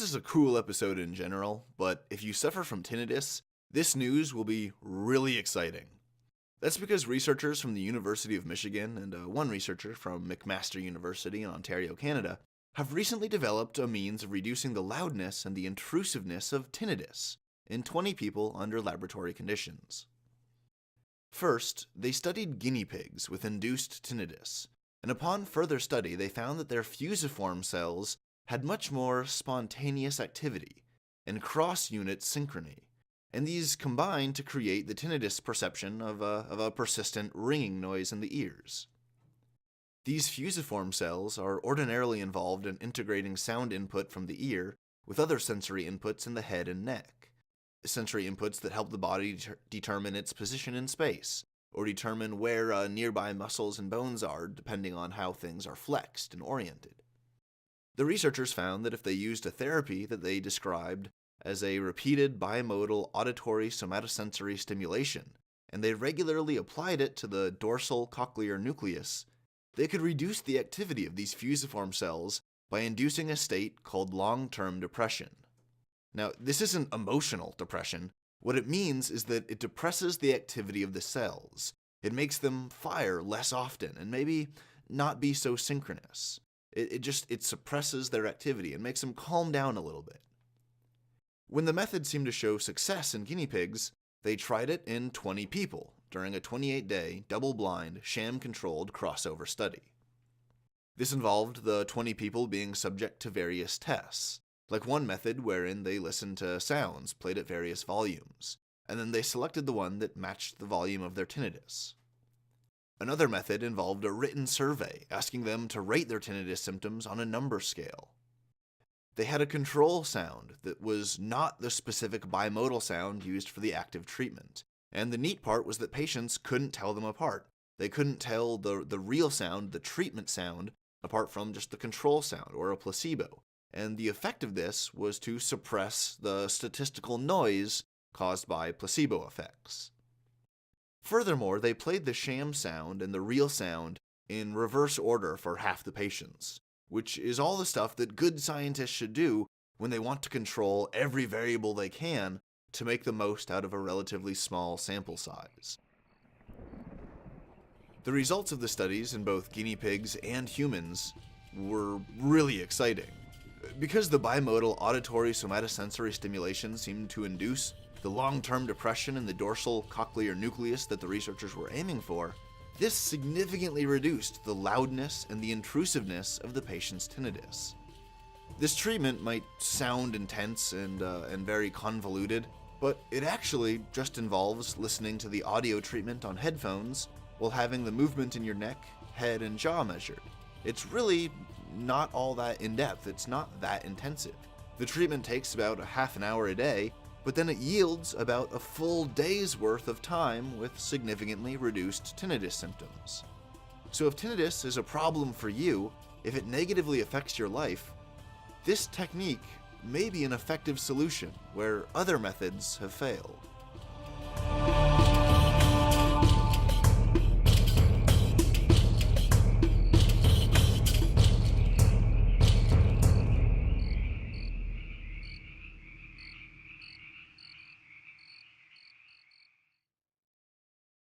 is a cool episode in general, but if you suffer from tinnitus, this news will be really exciting. That's because researchers from the University of Michigan and one researcher from McMaster University in Ontario, Canada, have recently developed a means of reducing the loudness and the intrusiveness of tinnitus in 20 people under laboratory conditions. First, they studied guinea pigs with induced tinnitus, and upon further study they found that their fusiform cells had much more spontaneous activity and cross-unit synchrony, and these combined to create the tinnitus perception of a persistent ringing noise in the ears. These fusiform cells are ordinarily involved in integrating sound input from the ear with other sensory inputs in the head and neck, sensory inputs that help the body determine its position in space, or determine where nearby muscles and bones are depending on how things are flexed and oriented. The researchers found that if they used a therapy that they described as a repeated bimodal auditory somatosensory stimulation, and they regularly applied it to the dorsal cochlear nucleus, they could reduce the activity of these fusiform cells by inducing a state called long-term depression. Now, this isn't emotional depression. What it means is that it depresses the activity of the cells. It makes them fire less often and maybe not be so synchronous. It suppresses their activity and makes them calm down a little bit. When the method seemed to show success in guinea pigs, they tried it in 20 people during a 28-day, double-blind, sham-controlled crossover study. This involved the 20 people being subject to various tests, like one method wherein they listened to sounds played at various volumes, and then they selected the one that matched the volume of their tinnitus. Another method involved a written survey asking them to rate their tinnitus symptoms on a number scale. They had a control sound that was not the specific bimodal sound used for the active treatment, and the neat part was that patients couldn't tell them apart. They couldn't tell the real sound, the treatment sound, apart from just the control sound or a placebo, and the effect of this was to suppress the statistical noise caused by placebo effects. Furthermore, they played the sham sound and the real sound in reverse order for half the patients, which is all the stuff that good scientists should do when they want to control every variable they can to make the most out of a relatively small sample size. The results of the studies in both guinea pigs and humans were really exciting. Because the bimodal auditory somatosensory stimulation seemed to induce the long-term depression in the dorsal cochlear nucleus that the researchers were aiming for, this significantly reduced the loudness and the intrusiveness of the patient's tinnitus. This treatment might sound intense and very convoluted, but it actually just involves listening to the audio treatment on headphones while having the movement in your neck, head, and jaw measured. It's really not all that in-depth. It's not that intensive. The treatment takes about a half an hour a day, but then it yields about a full day's worth of time with significantly reduced tinnitus symptoms. So if tinnitus is a problem for you, if it negatively affects your life, this technique may be an effective solution where other methods have failed.